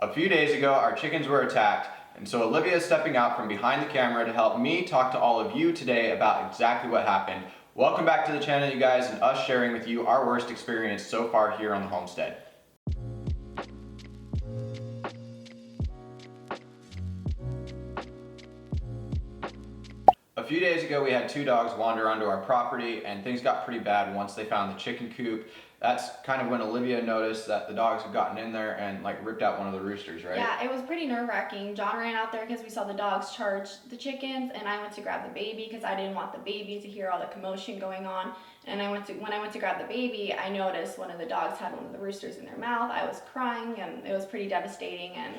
A few days ago, our chickens were attacked, and so Olivia is stepping out from behind the camera to help me talk to all of you today about exactly what happened. Welcome back to the channel, you guys, and us sharing with you our worst experience so far here on the homestead. A few days ago, we had two dogs wander onto our property, and things got pretty bad once they found the chicken coop. That's kind of when Olivia noticed that the dogs had gotten in there and like ripped out one of the roosters, right? Yeah, it was pretty nerve-wracking. John ran out there because we saw the dogs charge the chickens, and I went to grab the baby because I didn't want the baby to hear all the commotion going on. And when I went to grab the baby, I noticed one of the dogs had one of the roosters in their mouth. I was crying, and it was pretty devastating. And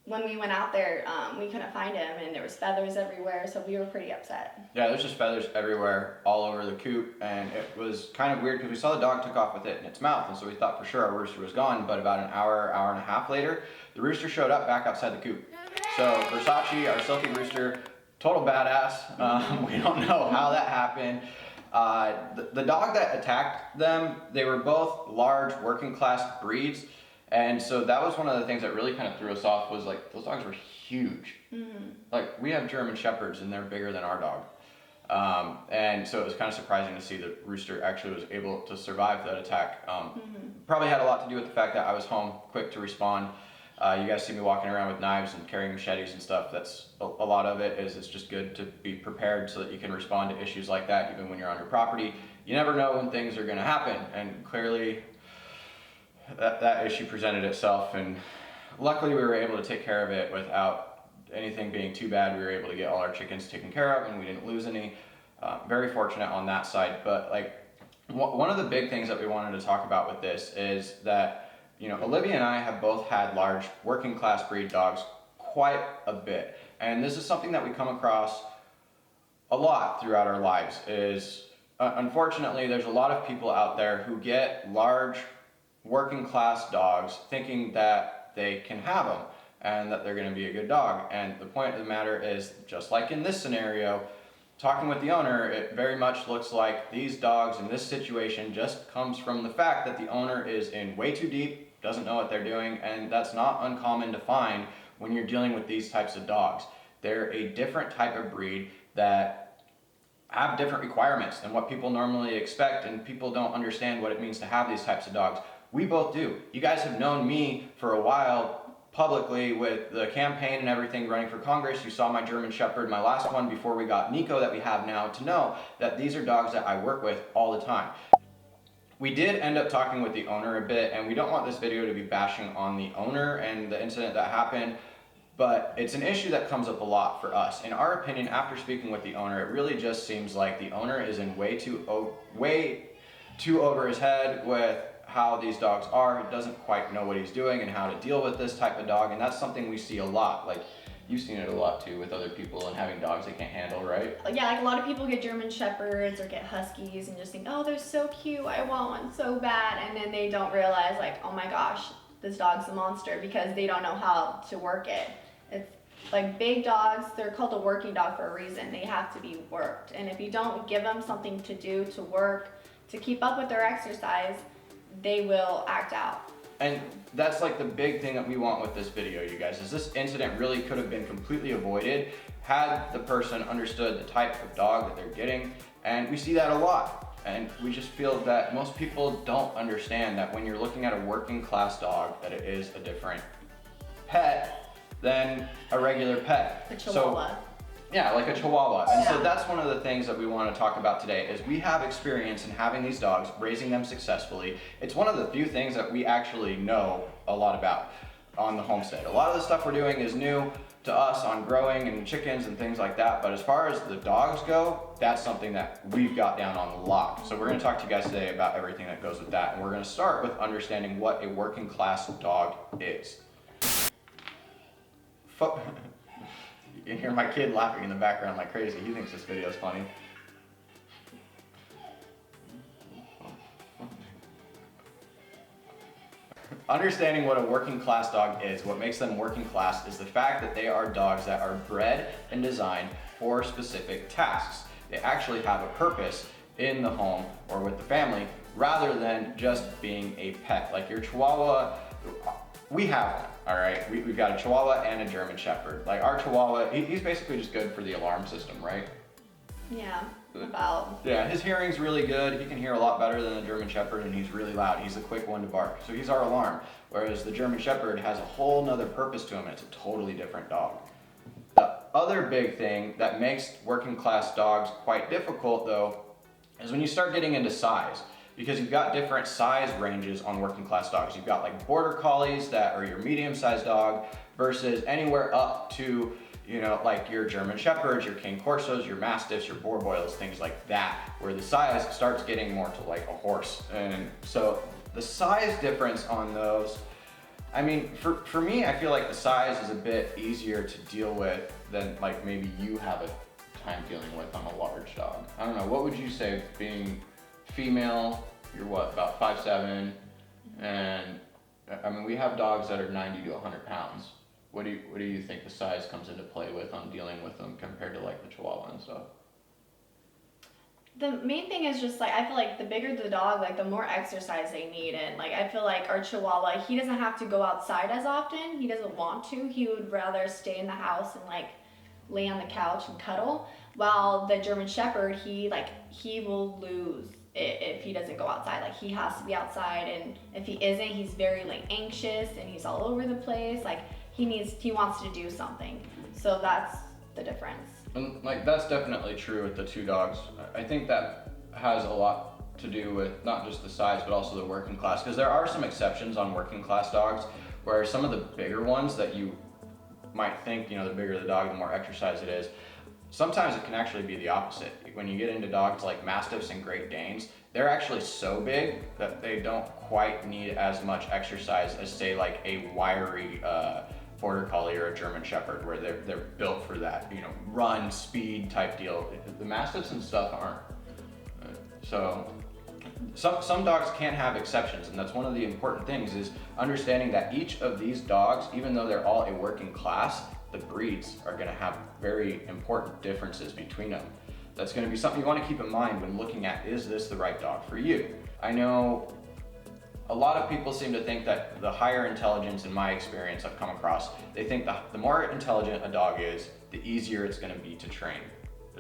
when we went out there, we couldn't find him, and there was feathers everywhere, so we were pretty upset. Yeah, there's just feathers everywhere, all over the coop, and it was kind of weird because we saw the dog took off with it in its mouth, and so we thought for sure our rooster was gone, but about an hour and a half later, the rooster showed up back outside the coop. So Versace, our silky rooster, total badass. We don't know how that happened. The dog that attacked them, they were both large working class breeds. And so that was one of the things that really kind of threw us off, was like those dogs were huge. Mm-hmm. Like we have German Shepherds and they're bigger than our dog. And so it was kind of surprising to see the rooster actually was able to survive that attack. Probably had a lot to do with the fact that I was home quick to respond. You guys see me walking around with knives and carrying machetes and stuff. That's a lot of it is it's just good to be prepared so that you can respond to issues like that even when you're on your property. You never know when things are going to happen, and clearly that issue presented itself, and luckily we were able to take care of it without anything being too bad. We were able to get all our chickens taken care of and we didn't lose any. Very fortunate on that side. But like one of the big things that we wanted to talk about with this is that, you know, Olivia and I have both had large working class breed dogs quite a bit, and this is something that we come across a lot throughout our lives. Is unfortunately there's a lot of people out there who get large working class dogs thinking that they can have them and that they're going to be a good dog. And the point of the matter is, just like in this scenario, talking with the owner, it very much looks like these dogs in this situation just comes from the fact that the owner is in way too deep, doesn't know what they're doing, and that's not uncommon to find when you're dealing with these types of dogs. They're a different type of breed that have different requirements than what people normally expect, and people don't understand what it means to have these types of dogs. We both do. You guys have known me for a while publicly with the campaign and everything running for Congress. You saw my German Shepherd, my last one before we got Nico that we have now, to know that these are dogs that I work with all the time. We did end up talking with the owner a bit, and we don't want this video to be bashing on the owner and the incident that happened, but it's an issue that comes up a lot for us. In our opinion, after speaking with the owner, it really just seems like the owner is in way too over his head with how these dogs are. He doesn't quite know what he's doing and how to deal with this type of dog, and that's something we see a lot. Like, you've seen it a lot too with other people and having dogs they can't handle, right? Yeah, like a lot of people get German Shepherds or get Huskies and just think, oh, they're so cute, I want one so bad, and then they don't realize, like, oh my gosh, this dog's a monster, because they don't know how to work it. It's like big dogs, they're called a working dog for a reason. They have to be worked, and if you don't give them something to do, to work, to keep up with their exercise, they will act out. And that's like the big thing that we want with this video, you guys, is this incident really could have been completely avoided had the person understood the type of dog that they're getting. And we see that a lot. And we just feel that most people don't understand that when you're looking at a working class dog, that it is a different pet than a regular pet. A Chihuahua. Yeah, like a Chihuahua. And so that's one of the things that we want to talk about today, is we have experience in having these dogs, raising them successfully. It's one of the few things that we actually know a lot about on the homestead. A lot of the stuff we're doing is new to us on growing and chickens and things like that, but as far as the dogs go, that's something that we've got down on the lock. So we're going to talk to you guys today about everything that goes with that, and we're going to start with understanding what a working class dog is. You can hear my kid laughing in the background like crazy. He thinks this video is funny. Understanding what a working class dog is, what makes them working class, is the fact that they are dogs that are bred and designed for specific tasks. They actually have a purpose in the home or with the family, rather than just being a pet. Like your Chihuahua, we have one. All right, we've got a Chihuahua and a German Shepherd. Like our Chihuahua, he's basically just good for the alarm system, right? Yeah, about. Yeah, his hearing's really good. He can hear a lot better than the German Shepherd, and he's really loud. He's a quick one to bark. So he's our alarm. Whereas the German Shepherd has a whole nother purpose to him, and it's a totally different dog. The other big thing that makes working class dogs quite difficult, though, is when you start getting into size. Because you've got different size ranges on working class dogs. You've got like border collies that are your medium sized dog versus anywhere up to, you know, like your German Shepherds, your King Corsos, your Mastiffs, your Boerboils, things like that, where the size starts getting more to like a horse. And so the size difference on those, I mean, for me, I feel like the size is a bit easier to deal with than like maybe you have a time dealing with on a large dog. I don't know, what would you say being female, you're what, about 5'7", and I mean, we have dogs that are 90 to 100 pounds. What do you think the size comes into play with on dealing with them compared to like the Chihuahua and stuff? The main thing is just like, I feel like the bigger the dog, like the more exercise they need. And like, I feel like our Chihuahua, he doesn't have to go outside as often. He doesn't want to. He would rather stay in the house and like lay on the couch and cuddle. While the German Shepherd, he will lose it if he doesn't go outside. Like he has to be outside, and if he isn't, he's very like anxious and he's all over the place. Like he wants to do something. So that's the difference. And like that's definitely true with the two dogs. I think that has a lot to do with not just the size but also the working class, because there are some exceptions on working class dogs where some of the bigger ones that you might think, you know, the bigger the dog, the more exercise it is. Sometimes it can actually be the opposite. When you get into dogs like Mastiffs and Great Danes, they're actually so big that they don't quite need as much exercise as say like a wiry Border Collie or a German Shepherd, where they're built for that, you know, run, speed type deal. The Mastiffs and stuff aren't. So some dogs can have exceptions, and that's one of the important things is understanding that each of these dogs, even though they're all a working class, the breeds are going to have very important differences between them. That's going to be something you want to keep in mind when looking at, is this the right dog for you? I know a lot of people seem to think that the higher intelligence, in my experience I've come across, they think the more intelligent a dog is, the easier it's going to be to train.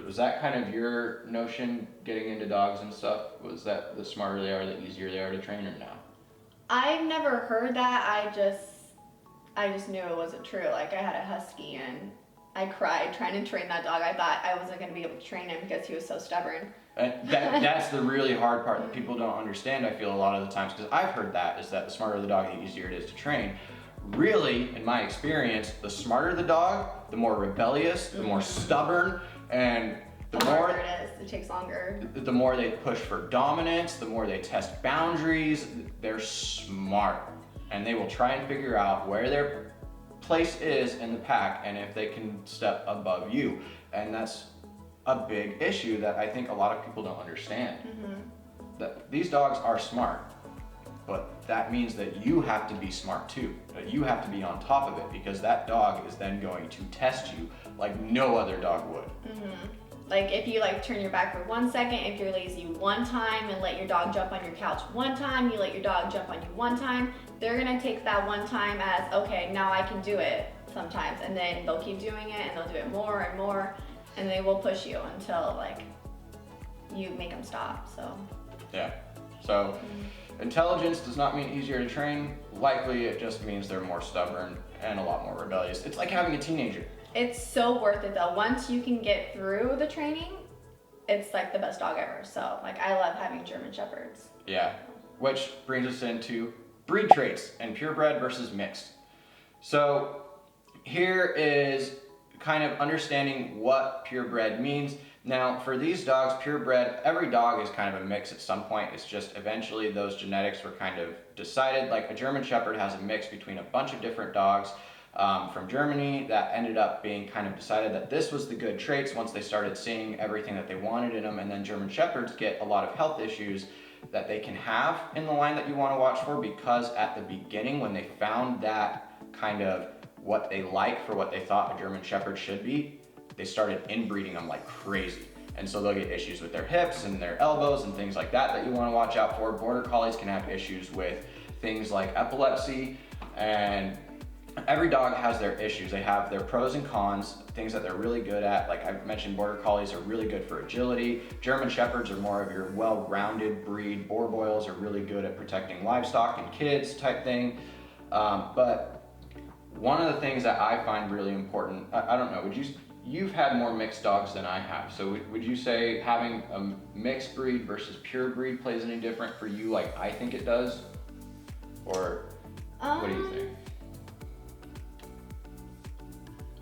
Was that kind of your notion getting into dogs and stuff? Was that the smarter they are, the easier they are to train, or no? I've never heard that. I just knew it wasn't true. Like I had a husky and I cried trying to train that dog. I thought I wasn't going to be able to train him because he was so stubborn. And that's the really hard part that people don't understand, I feel, a lot of the times, because I've heard that, is that the smarter the dog, the easier it is to train. Really, in my experience, the smarter the dog, the more rebellious, the more stubborn, and the more harder it is, it takes longer. The more they push for dominance, the more they test boundaries. They're smart, and they will try and figure out where their place is in the pack and if they can step above you. And that's a big issue that I think a lot of people don't understand. That these dogs are smart, but that means that you have to be smart too. That you have to be on top of it, because that dog is then going to test you like no other dog would. Like if you like turn your back for 1 second, if you're lazy one time and let your dog jump on your couch one time, you let your dog jump on you one time, they're gonna take that one time as, okay, now I can do it sometimes. And then they'll keep doing it and they'll do it more and more, and they will push you until like you make them stop. So yeah, so intelligence does not mean easier to train. Likely it just means they're more stubborn and a lot more rebellious. It's like having a teenager. It's so worth it though. Once you can get through the training, it's like the best dog ever. So like I love having German Shepherds. Yeah, which brings us into breed traits and purebred versus mixed. So here is kind of understanding what purebred means. Now for these dogs, purebred, every dog is kind of a mix at some point. It's just eventually those genetics were kind of decided. Like a German Shepherd has a mix between a bunch of different dogs from Germany that ended up being kind of decided that this was the good traits once they started seeing everything that they wanted in them. And then German Shepherds get a lot of health issues that they can have in the line that you want to watch for, because at the beginning when they found that kind of what they like for what they thought a German Shepherd should be, they started inbreeding them like crazy. And so they'll get issues with their hips and their elbows and things like that that you want to watch out for. Border Collies can have issues with things like epilepsy, and every dog has their issues. They have their pros and cons, things that they're really good at. Like I mentioned, Border Collies are really good for agility. German Shepherds are more of your well-rounded breed. Boerboils are really good at protecting livestock and kids type thing. But one of the things that I find really important, I don't know, you've had more mixed dogs than I have. So would you say having a mixed breed versus pure breed plays any different for you like I think it does? Or what do you think?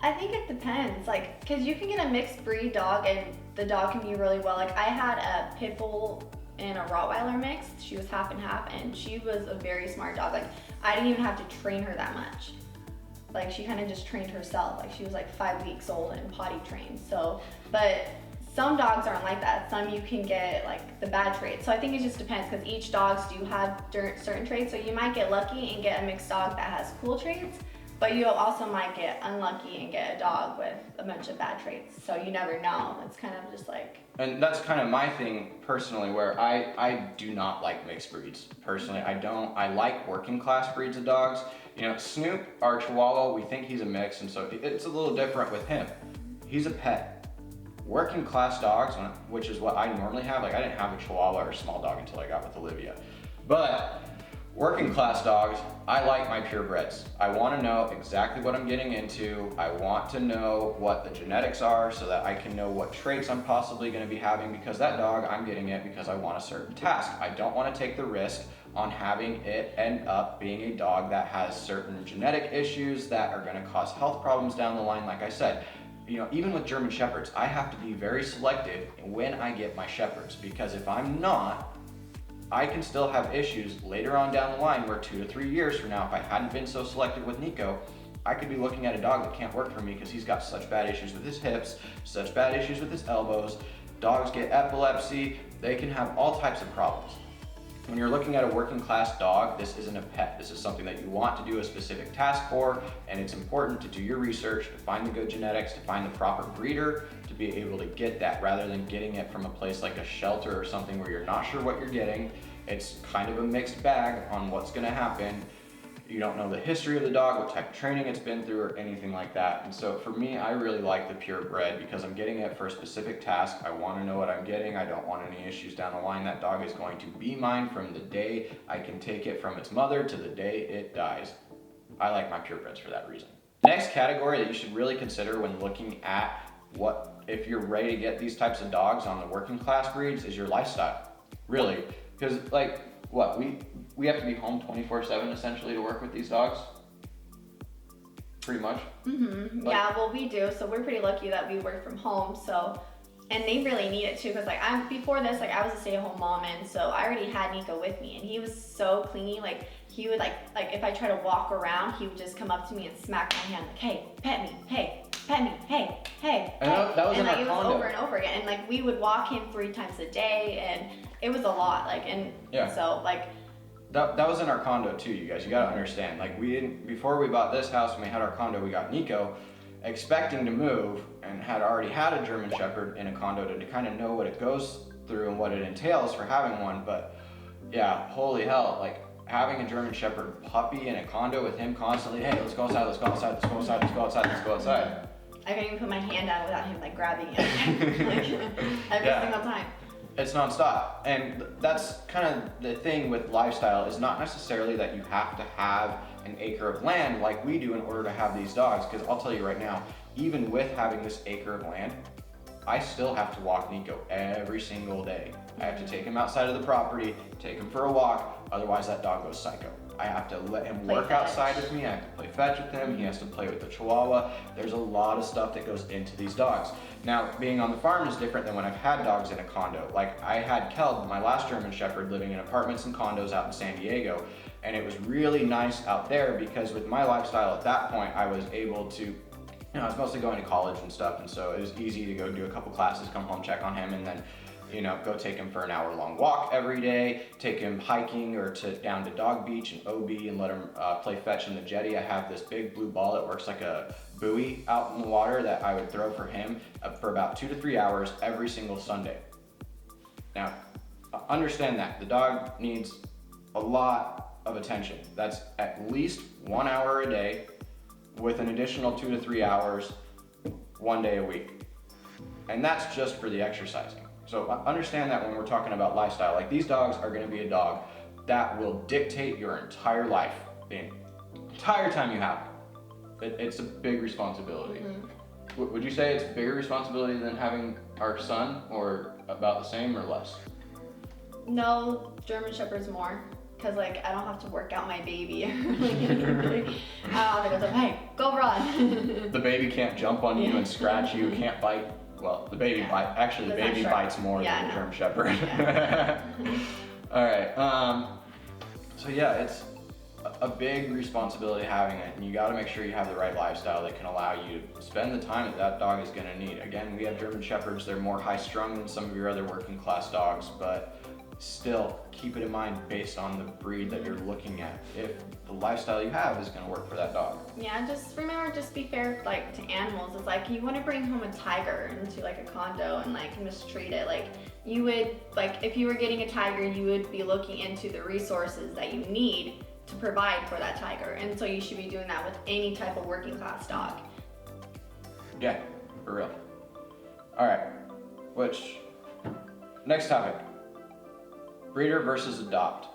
I think it depends, like, cause you can get a mixed breed dog and the dog can be really well. Like I had a pit bull and a Rottweiler mixed. She was half and half, and she was a very smart dog. Like I didn't even have to train her that much. Like she kind of just trained herself. Like she was like 5 weeks old and potty trained. So, but some dogs aren't like that. Some you can get like the bad traits. So I think it just depends because each dogs do have certain traits. So you might get lucky and get a mixed dog that has cool traits, but you also might get unlucky and get a dog with a bunch of bad traits. So you never know. It's kind of just like. And that's kind of my thing personally, where I do not like mixed breeds. Personally, I don't. I like working class breeds of dogs. You know, Snoop, our Chihuahua, we think he's a mix, and so it's a little different with him. He's a pet. Working class dogs, which is what I normally have, like I didn't have a Chihuahua or a small dog until I got with Olivia. But working class dogs, I like my purebreds. I want to know exactly what I'm getting into. I want to know what the genetics are so that I can know what traits I'm possibly going to be having, because that dog, I'm getting it because I want a certain task. I don't want to take the risk on having it end up being a dog that has certain genetic issues that are going to cause health problems down the line. Like I said, you know, even with German Shepherds, I have to be very selective when I get my Shepherds, because if I'm not, I can still have issues later on down the line where 2 to 3 years from now, if I hadn't been so selective with Nico, I could be looking at a dog that can't work for me because he's got such bad issues with his hips, such bad issues with his elbows. Dogs get epilepsy, they can have all types of problems. When you're looking at a working class dog, this isn't a pet. This is something that you want to do a specific task for, and it's important to do your research, to find the good genetics, to find the proper breeder, to be able to get that, rather than getting it from a place like a shelter or something where you're not sure what you're getting. It's kind of a mixed bag on what's gonna happen. You don't know the history of the dog, what type of training it's been through, or anything like that. And so for me, I really like the purebred because I'm getting it for a specific task. I want to know what I'm getting. I don't want any issues down the line. That dog is going to be mine from the day I can take it from its mother to the day it dies. I like my purebreds for that reason. Next category that you should really consider when looking at if you're ready to get these types of dogs on the working class breeds is your lifestyle. Really, because like we have to be home 24/7 essentially to work with these dogs. Pretty much. Mm-hmm. Yeah, well we do. So we're pretty lucky that we work from home. So, and they really need it too, because like before this, like I was a stay-at-home mom, and so I already had Nico with me, and he was so clingy. Like he would like if I try to walk around, he would just come up to me and smack my hand like, hey, pet me, hey, pet me, hey, hey. And that was and in like our it was condo. over and over again, and like we would walk him 3 times a day, and it was a lot. Like and yeah. So like. That was in our condo too, you guys. You gotta understand. Like before we bought this house and we had our condo, we got Nico, expecting to move, and had already had a German Shepherd in a condo to kind of know what it goes through and what it entails for having one. But yeah, holy hell, like having a German Shepherd puppy in a condo with him constantly, hey, let's go outside, let's go outside, let's go outside, let's go outside, let's go outside. I couldn't even put my hand out without him like grabbing it like, every single time. It's nonstop. And that's kind of the thing with lifestyle, is not necessarily that you have to have an acre of land like we do in order to have these dogs. Because I'll tell you right now, even with having this acre of land, I still have to walk Nico every single day. I have to take him outside of the property, take him for a walk, otherwise that dog goes psycho. I have to let him work outside with me, I have to play fetch with him, he has to play with the Chihuahua. There's a lot of stuff that goes into these dogs. Now, being on the farm is different than when I've had dogs in a condo. Like I had Kel, my last German Shepherd, living in apartments and condos out in San Diego, and it was really nice out there because with my lifestyle at that point, I was able to, I was mostly going to college and stuff, and so it was easy to go do a couple classes, come home, check on him, and then go take him for an hour-long walk every day, take him hiking or down to Dog Beach and OB and let him play fetch in the jetty. I have this big blue ball that works like a buoy out in the water that I would throw for him for about 2 to 3 hours every single Sunday. Now, understand that the dog needs a lot of attention. That's at least 1 hour a day with an additional 2 to 3 hours, 1 day a week. And that's just for the exercising. So understand that when we're talking about lifestyle, like these dogs are gonna be a dog that will dictate your entire life, the entire time you have it. It's a big responsibility. Would you say it's a bigger responsibility than having our son, or about the same or less? No, German Shepherd's more. Cause like I don't have to work out my baby. I don't have to go, hey, go run. The baby can't jump on you and scratch you, can't bite. Well, the baby bite. Actually, the baby bites more than the German Shepherd. Yeah. All right. So yeah, it's a big responsibility having it, and you got to make sure you have the right lifestyle that can allow you to spend the time that dog is going to need. Again, we have German Shepherds. They're more high-strung than some of your other working class dogs, but still keep it in mind based on the breed that you're looking at. If the lifestyle you have is going to work for that dog. Yeah, just remember, just be fair like to animals. It's like you want to bring home a tiger into like a condo and like mistreat it. Like you would, like if you were getting a tiger, you would be looking into the resources that you need to provide for that tiger. And so you should be doing that with any type of working class dog. Yeah, for real. All right, next topic. Breeder versus adopt.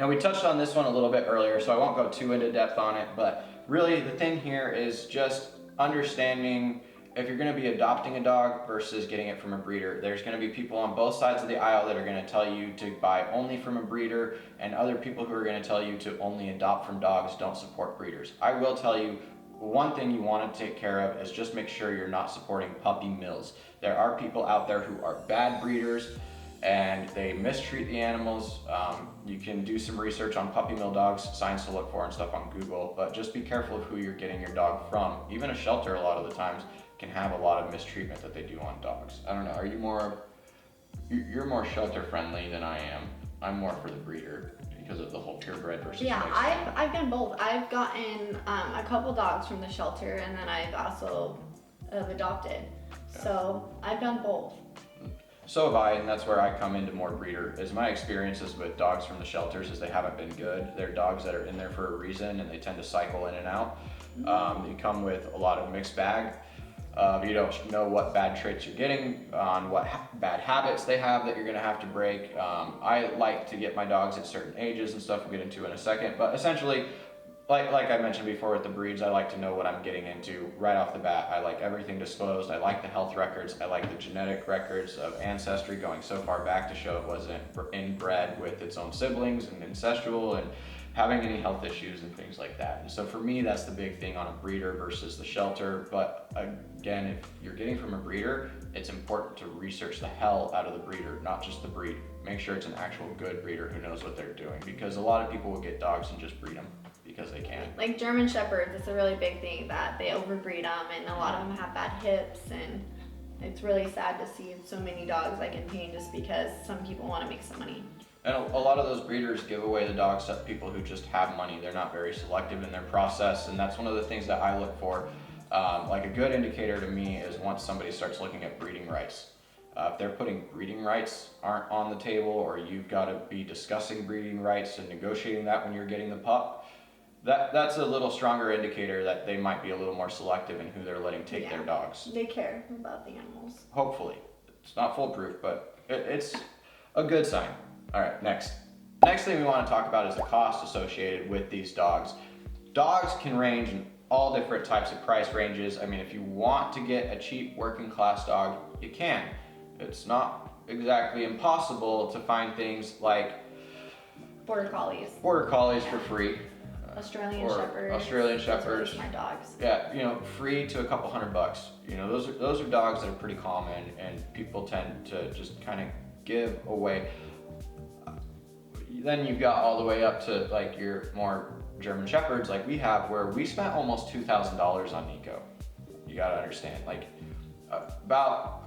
We touched on this one a little bit earlier, so I won't go too into depth on it, but really the thing here is just understanding if you're gonna be adopting a dog versus getting it from a breeder. There's gonna be people on both sides of the aisle that are gonna tell you to buy only from a breeder, and other people who are gonna tell you to only adopt from dogs, don't support breeders. I will tell you, one thing you want to take care of is just make sure you're not supporting puppy mills. There are people out there who are bad breeders and they mistreat the animals. You can do some research on puppy mill dogs, signs to look for and stuff on Google, but just be careful of who you're getting your dog from. Even a shelter a lot of the times can have a lot of mistreatment that they do on dogs. I don't know, are you you're more shelter friendly than I am. I'm more for the breeder because of the whole purebred versus Yeah, mixed. I've done both. I've gotten a couple dogs from the shelter, and then I've also adopted. Yeah. So I've done both. So have I, and that's where I come into more breeder. Is my experiences with dogs from the shelters is they haven't been good. They're dogs that are in there for a reason, and they tend to cycle in and out. They come with a lot of mixed bag. You don't know what bad traits you're getting, on what bad habits they have that you're gonna have to break. I like to get my dogs at certain ages and stuff we'll get into in a second, but essentially, like I mentioned before with the breeds, I like to know what I'm getting into right off the bat. I like everything disclosed. I like the health records. I like the genetic records of ancestry going so far back to show it wasn't inbred with its own siblings and incestual and having any health issues and things like that. And so for me, that's the big thing on a breeder versus the shelter. But again, if you're getting from a breeder, it's important to research the hell out of the breeder, not just the breed. Make sure it's an actual good breeder who knows what they're doing, because a lot of people will get dogs and just breed them because they can. Like German Shepherds, it's a really big thing that they overbreed them, and a lot of them have bad hips, and it's really sad to see so many dogs like in pain just because some people want to make some money. And a lot of those breeders give away the dogs to people who just have money. They're not very selective in their process, and that's one of the things that I look for. Like a good indicator to me is once somebody starts looking at breeding rights. If they're putting breeding rights aren't on the table, or you've got to be discussing breeding rights and negotiating that when you're getting the pup, that's a little stronger indicator that they might be a little more selective in who they're letting take their dogs. They care about the animals. Hopefully. It's not foolproof, but it's a good sign. All right, next thing we want to talk about is the cost associated with these dogs. Dogs can range in all different types of price ranges. I mean, if you want to get a cheap working class dog, you can. It's not exactly impossible to find things like Border collies. For free. Australian or Shepherds. Australian Those are Shepherds. smart dogs. Yeah, free to a couple $100. Those are dogs that are pretty common, and people tend to just kind of give away. Then you've got all the way up to like your more German Shepherds like we have, where we spent almost $2,000 on Nico. You gotta understand, like about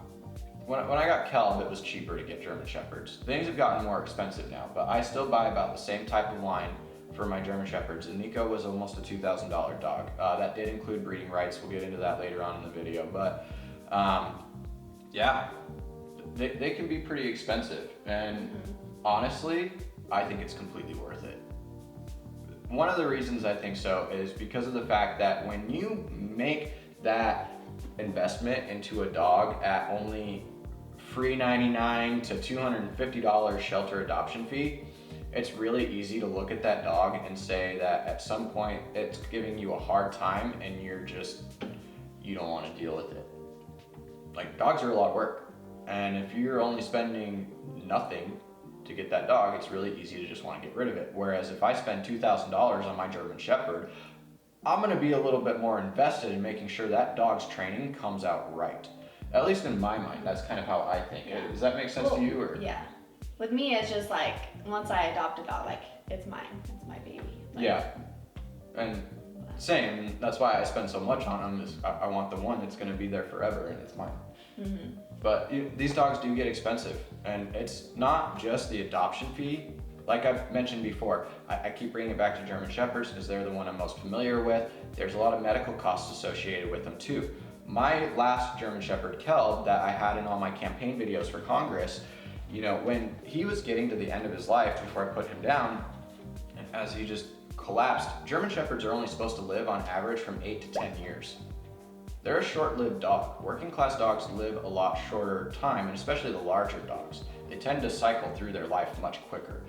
when I got Kelb, it was cheaper to get German Shepherds. Things have gotten more expensive now, but I still buy about the same type of line for my German Shepherds, and Nico was almost a $2,000 dog. That did include breeding rights. We'll get into that later on in the video, but yeah, they can be pretty expensive, and honestly, I think it's completely worth it. One of the reasons I think so is because of the fact that when you make that investment into a dog at only free $99 to $250 shelter adoption fee, it's really easy to look at that dog and say that at some point it's giving you a hard time and you don't want to deal with it. Like, dogs are a lot of work, and if you're only spending nothing to get that dog, it's really easy to just want to get rid of it. Whereas if I spend $2,000 on my German Shepherd, I'm going to be a little bit more invested in making sure that dog's training comes out right. At least in my mind, that's kind of how I think. Yeah. Does that make sense to you? Or? Yeah. With me, it's just like, once I adopt a dog, like, it's mine. It's my baby. Like, Yeah. And same, that's why I spend so much on them, is I want the one that's going to be there forever, and it's mine. Mm-hmm. But these dogs do get expensive, and it's not just the adoption fee. Like I've mentioned before, I keep bringing it back to German Shepherds because they're the one I'm most familiar with. There's a lot of medical costs associated with them too. My last German Shepherd, Kelb, that I had in all my campaign videos for Congress, you know, when he was getting to the end of his life before I put him down, as he just collapsed, German Shepherds are only supposed to live on average from 8 to 10 years. They're a short-lived dog. Working class dogs live a lot shorter time, and especially the larger dogs. They tend to cycle through their life much quicker.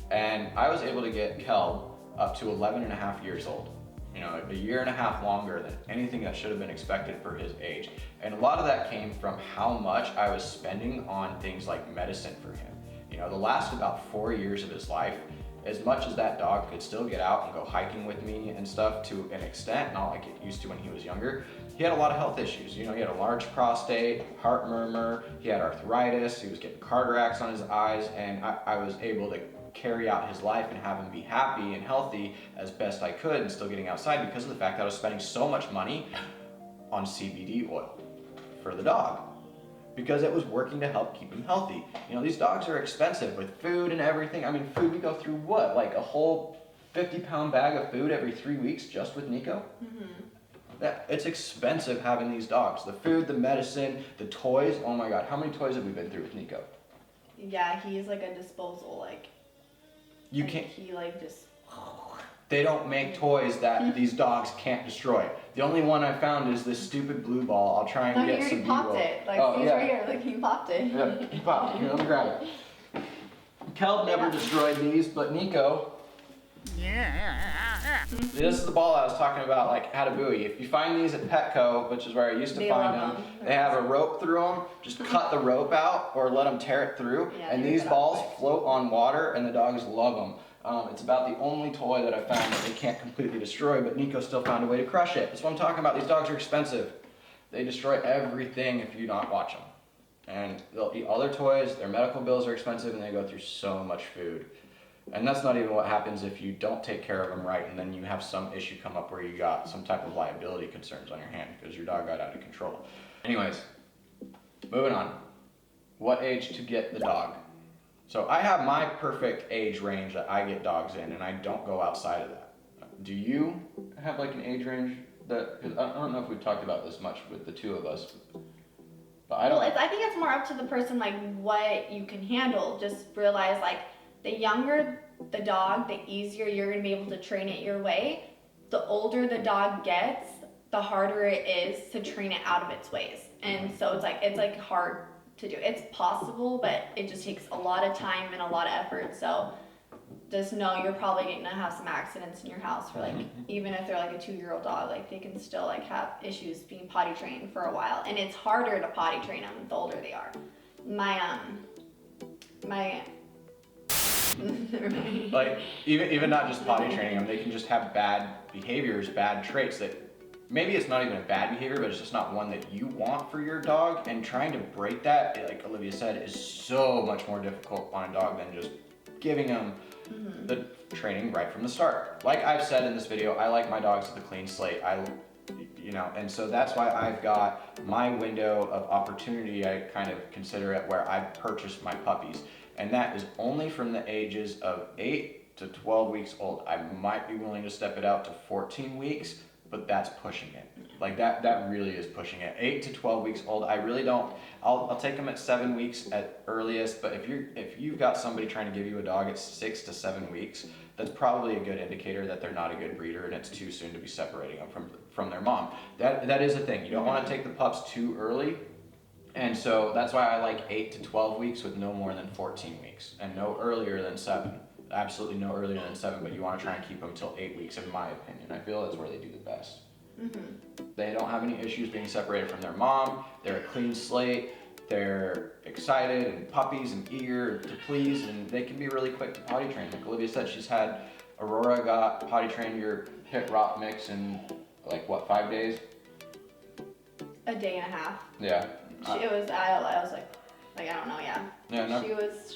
And I was able to get Kelb up to 11 and a half years old. You know, a year and a half longer than anything that should have been expected for his age. And a lot of that came from how much I was spending on things like medicine for him. You know, the last about 4 years of his life, as much as that dog could still get out and go hiking with me and stuff to an extent, not like it used to when he was younger, he had a lot of health issues. You know, he had a large prostate, heart murmur, he had arthritis, he was getting cataracts on his eyes, and I was able to carry out his life and have him be happy and healthy as best I could and still getting outside because of the fact that I was spending so much money on CBD oil for the dog because it was working to help keep him healthy. You know, these dogs are expensive with food and everything. I mean, food, we go through what, like a whole 50-pound bag of food every 3 weeks just with Nico? Mm-hmm. It's expensive having these dogs. The food, the medicine, the toys. Oh my God, how many toys have we been through with Nico? Yeah, he's like a disposal, like, you like can't. he like just. They don't make toys that these dogs can't destroy. The only one I found is this stupid blue ball. I'll try and No, get he some already popped B-roll. it. Like, Oh, he's yeah. right here. Like, he popped it. Yeah, he popped it. Here, let me grab it. Kelb never destroyed these, but Nico. This is the ball I was talking about, like how to buoy. If you find these at Petco, which is where I used to They find love them, them. they have a rope through them. Just cut the rope out or let them tear it through. Yeah, and they these rip it balls off. float on water, and the dogs love them. It's about the only toy that I found that they can't completely destroy, but Nico still found a way to crush it. That's what I'm talking about. These dogs are expensive. They destroy everything if you not watch them. And they'll eat all their toys, their medical bills are expensive, and they go through so much food. And that's not even what happens if you don't take care of them right, and then you have some issue come up where you got some type of liability concerns on your hand because your dog got out of control. Anyways, moving on. What age to get the dog? So I have my perfect age range that I get dogs in, and I don't go outside of that. Do you have like an age range that, because I don't know if we've talked about this much with the two of us, but I don't. Well, I think it's more up to the person, like, what you can handle. Just realize, like, the younger the dog, the easier you're going to be able to train it your way. The older the dog gets, the harder it is to train it out of its ways. And so it's like hard to do. It's possible, but it just takes a lot of time and a lot of effort. So just know you're probably going to have some accidents in your house for, like, even if they're like a 2-year-old dog, like, they can still like have issues being potty trained for a while. And it's harder to potty train them the older they are. My Like, even not just potty training them, they can just have bad behaviors, bad traits that maybe it's not even a bad behavior, but it's just not one that you want for your dog. And trying to break that, like Olivia said, is so much more difficult on a dog than just giving them the training right from the start. Like I've said in this video, I like my dogs with a clean slate. And so that's why I've got my window of opportunity, I kind of consider it, where I purchased my puppies. And that is only from the ages of 8 to 12 weeks old. I might be willing to step it out to 14 weeks, but that's pushing it. Like that really is pushing it. 8 to 12 weeks old, I really don't, I'll take them at 7 weeks at earliest, but if you've got somebody trying to give you a dog at 6 to 7 weeks, that's probably a good indicator that they're not a good breeder and it's too soon to be separating them from their mom. That is a thing. You don't want to take the pups too early. And so that's why I like 8 to 12 weeks with no more than 14 weeks and no earlier than 7. Absolutely no earlier than 7, but you want to try and keep them till 8 weeks, in my opinion. I feel that's where they do the best. They don't have any issues being separated from their mom. They're a clean slate. They're excited and puppies and eager to please, and they can be really quick to potty train. Like Olivia said, Aurora got potty trained your pit rot mix in like what, 5 days? A day and a half. Yeah. I was like, I don't know, yeah. Yeah, no. She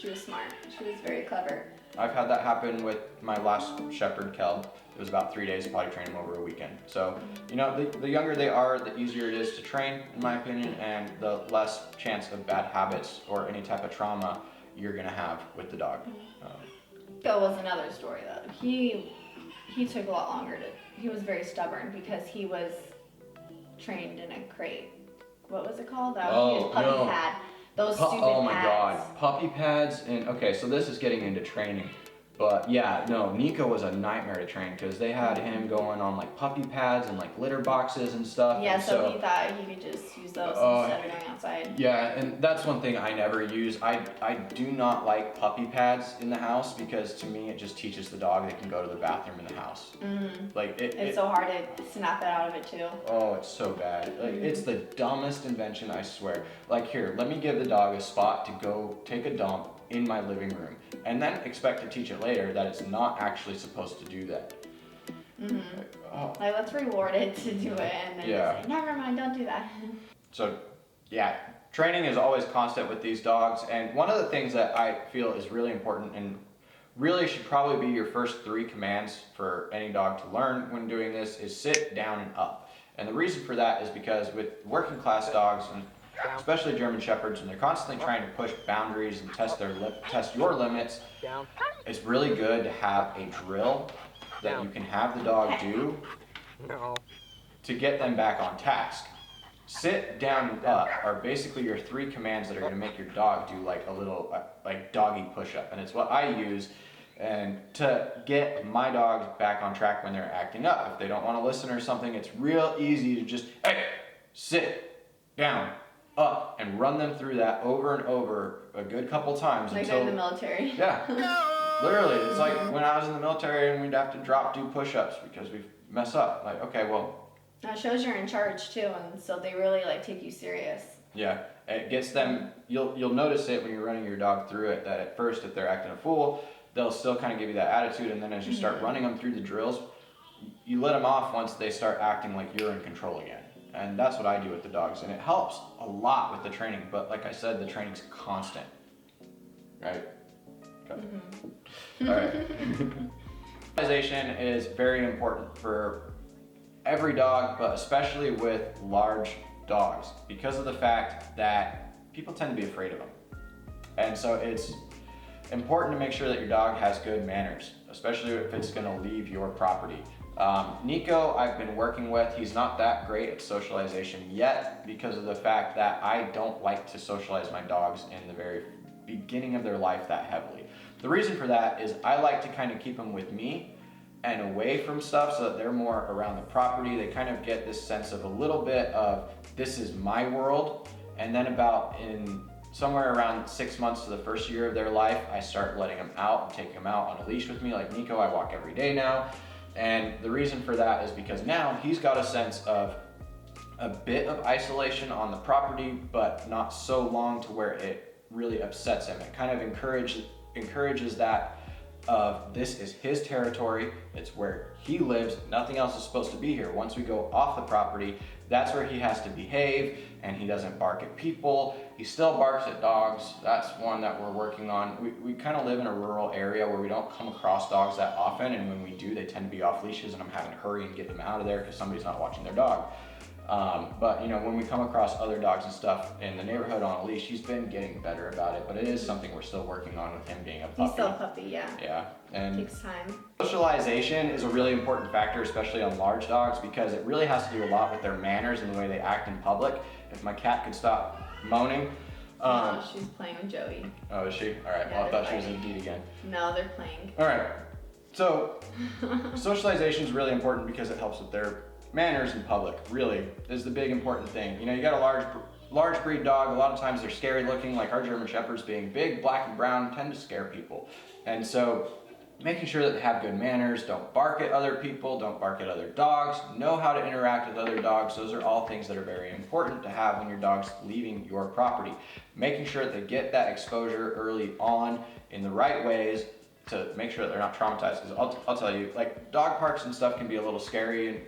was smart. She was very clever. I've had that happen with my last shepherd, Kel. It was about 3 days to potty train him over a weekend. So, you know, the younger they are, the easier it is to train, in my opinion, and the less chance of bad habits or any type of trauma you're gonna have with the dog. That was another story though. He took a lot longer he was very stubborn because he was trained in a crate. What was it called? He was puppy pad. Those stupid pads. Oh my god, puppy pads. And okay, so this is getting into training. But yeah, no, Nico was a nightmare to train because they had him going on like puppy pads and like litter boxes and stuff. Yeah, and so he thought he could just use those instead of going outside. Yeah, and that's one thing I never use. I do not like puppy pads in the house because to me it just teaches the dog they can go to the bathroom in the house. Like it's so hard to snap it out of it too. Oh, it's so bad. Like it's the dumbest invention, I swear. Like here, let me give the dog a spot to go take a dump in my living room and then expect to teach it later that it's not actually supposed to do that. Like let's reward it to do it and then just say, never mind, don't do that. So yeah, training is always constant with these dogs, and one of the things that I feel is really important and really should probably be your first 3 commands for any dog to learn when doing this is sit, down, and up. And the reason for that is because with working class dogs, and especially German Shepherds, and they're constantly trying to push boundaries and test your limits, it's really good to have a drill that you can have the dog do to get them back on task. Sit, down, and up are basically your 3 commands that are going to make your dog do like a little like doggy push-up, and it's what I use and to get my dogs back on track when they're acting up. If they don't want to listen or something, it's real easy to just, hey, sit, down, up, and run them through that over and over a good couple times. Like in the military. Yeah. Literally, it's like when I was in the military and we'd have to do push-ups because we mess up. Like, okay, well. That shows you're in charge too, and so they really like take you serious. Yeah, it gets them, you'll notice it when you're running your dog through it, that at first if they're acting a fool, they'll still kind of give you that attitude, and then as you start running them through the drills, you let them off once they start acting like you're in control again. And that's what I do with the dogs, and it helps a lot with the training, but like I said, the training's constant, right? Okay. All right. Socialization is very important for every dog, but especially with large dogs, because of the fact that people tend to be afraid of them. And so it's important to make sure that your dog has good manners, especially if it's going to leave your property. Nico, I've been working with, he's not that great at socialization yet because of the fact that I don't like to socialize my dogs in the very beginning of their life that heavily. The reason for that is I like to kind of keep them with me and away from stuff so that they're more around the property. They kind of get this sense of a little bit of this is my world, and then about in somewhere around 6 months to the first year of their life, I start letting them out and taking them out on a leash with me. Like Nico, I walk every day now. And the reason for that is because now he's got a sense of a bit of isolation on the property, but not so long to where it really upsets him. It kind of encourages that of this is his territory, it's where he lives, nothing else is supposed to be here. Once we go off the property, that's where he has to behave, and he doesn't bark at people. He still barks at dogs. That's one that we're working on. We kind of live in a rural area where we don't come across dogs that often, and when we do, they tend to be off leashes, and I'm having to hurry and get them out of there because somebody's not watching their dog. But you know, when we come across other dogs and stuff in the neighborhood on a leash, he's been getting better about it, but it is something we're still working on with him being a puppy. He's still a puppy, yeah. Yeah, and it takes time. Socialization is a really important factor, especially on large dogs, because it really has to do a lot with their manners and the way they act in public. If my cat could stop moaning. Oh, she's playing with Joey. Oh, is she? All right, Yeah, well, I thought she fighting. was indeed again. No, they're playing. All right. So socialization is really important because it helps with their manners in public, really is the big important thing. You know, you got a large breed dog, a lot of times they're scary looking, like our German Shepherds being big, black and brown, tend to scare people. And so making sure that they have good manners, don't bark at other people, don't bark at other dogs, know how to interact with other dogs. Those are all things that are very important to have when your dog's leaving your property. Making sure that they get that exposure early on in the right ways to make sure that they're not traumatized. Because I'll tell you, like dog parks and stuff can be a little scary and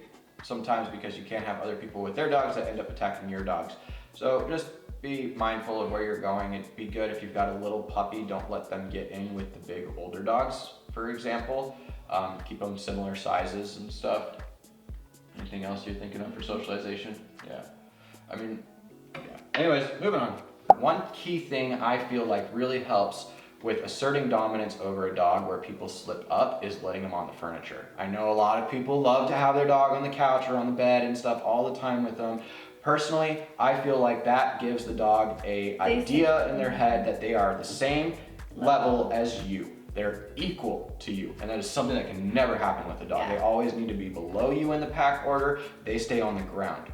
sometimes because you can't have other people with their dogs that end up attacking your dogs. So just be mindful of where you're going. It'd be good if you've got a little puppy, don't let them get in with the big older dogs, for example. Keep them similar sizes and stuff. Anything else you're thinking of for socialization? Yeah. I mean, yeah. Anyways, moving on. One key thing I feel like really helps with asserting dominance over a dog where people slip up is letting them on the furniture. I know a lot of people love to have their dog on the couch or on the bed and stuff all the time with them. Personally, I feel like that gives the dog an idea in their head that they are the same level as you. They're equal to you, and that is something that can never happen with a dog. Yeah. They always need to be below you in the pack order. They stay on the ground.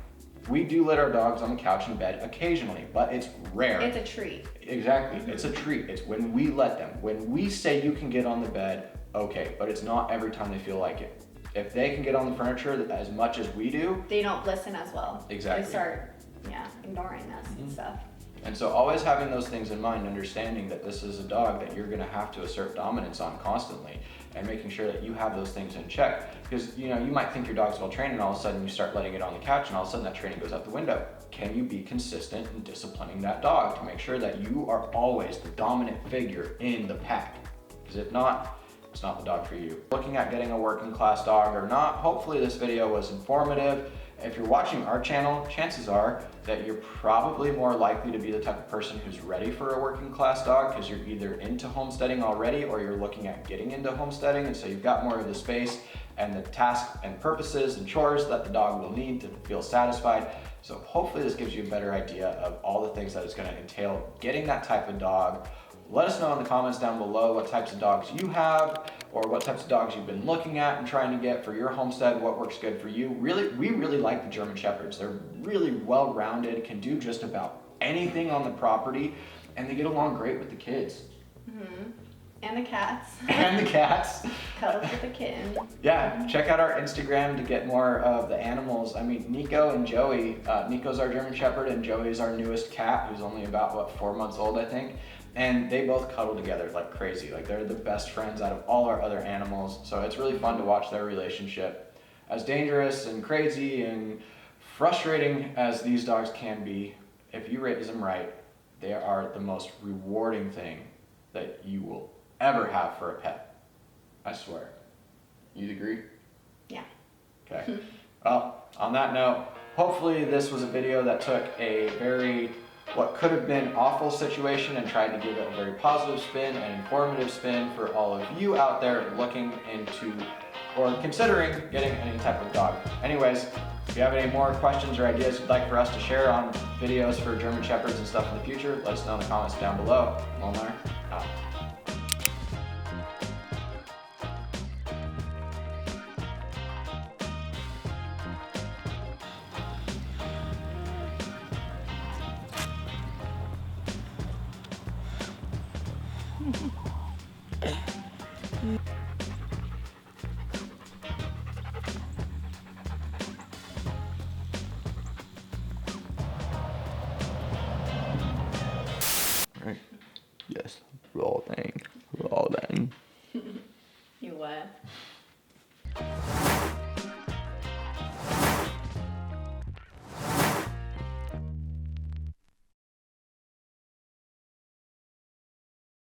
We do let our dogs on the couch and bed occasionally, but it's rare. It's a treat. Exactly, It's a treat. It's when we let them. When we say you can get on the bed, okay, but it's not every time they feel like it. If they can get on the furniture as much as we do, they don't listen as well. Exactly. They start, ignoring us and stuff. And so always having those things in mind, understanding that this is a dog that you're gonna have to assert dominance on constantly, and making sure that you have those things in check. Because you might think your dog's well trained and all of a sudden you start letting it on the couch and all of a sudden that training goes out the window. Can you be consistent in disciplining that dog to make sure that you are always the dominant figure in the pack? Because if not, it's not the dog for you. Looking at getting a working class dog or not, hopefully this video was informative. If you're watching our channel, chances are that you're probably more likely to be the type of person who's ready for a working class dog because you're either into homesteading already or you're looking at getting into homesteading, and so you've got more of the space and the tasks and purposes and chores that the dog will need to feel satisfied. So hopefully this gives you a better idea of all the things that it's going to entail getting that type of dog. Let us know in the comments down below what types of dogs you have or what types of dogs you've been looking at and trying to get for your homestead, what works good for you. We really like the German Shepherds. They're really well-rounded, can do just about anything on the property, and they get along great with the kids. Mm-hmm. And the cats. And the cats. Cuddles with the kitten. Yeah, check out our Instagram to get more of the animals. I mean, Nico and Joey. Nico's our German Shepherd and Joey's our newest cat, who's only about, 4 months old, I think. And they both cuddle together like crazy. Like they're the best friends out of all our other animals. So it's really fun to watch their relationship. As dangerous and crazy and frustrating as these dogs can be, if you raise them right, they are the most rewarding thing that you will ever have for a pet. I swear. You'd agree? Yeah. Okay. Well, on that note, hopefully this was a video that took a what could have been awful situation and tried to give it a very positive spin and informative spin for all of you out there looking into or considering getting any type of dog. Anyways, if you have any more questions or ideas you'd like for us to share on videos for German Shepherds and stuff in the future, let us know in the comments down below. Molnar out. Yes, rolling. You what?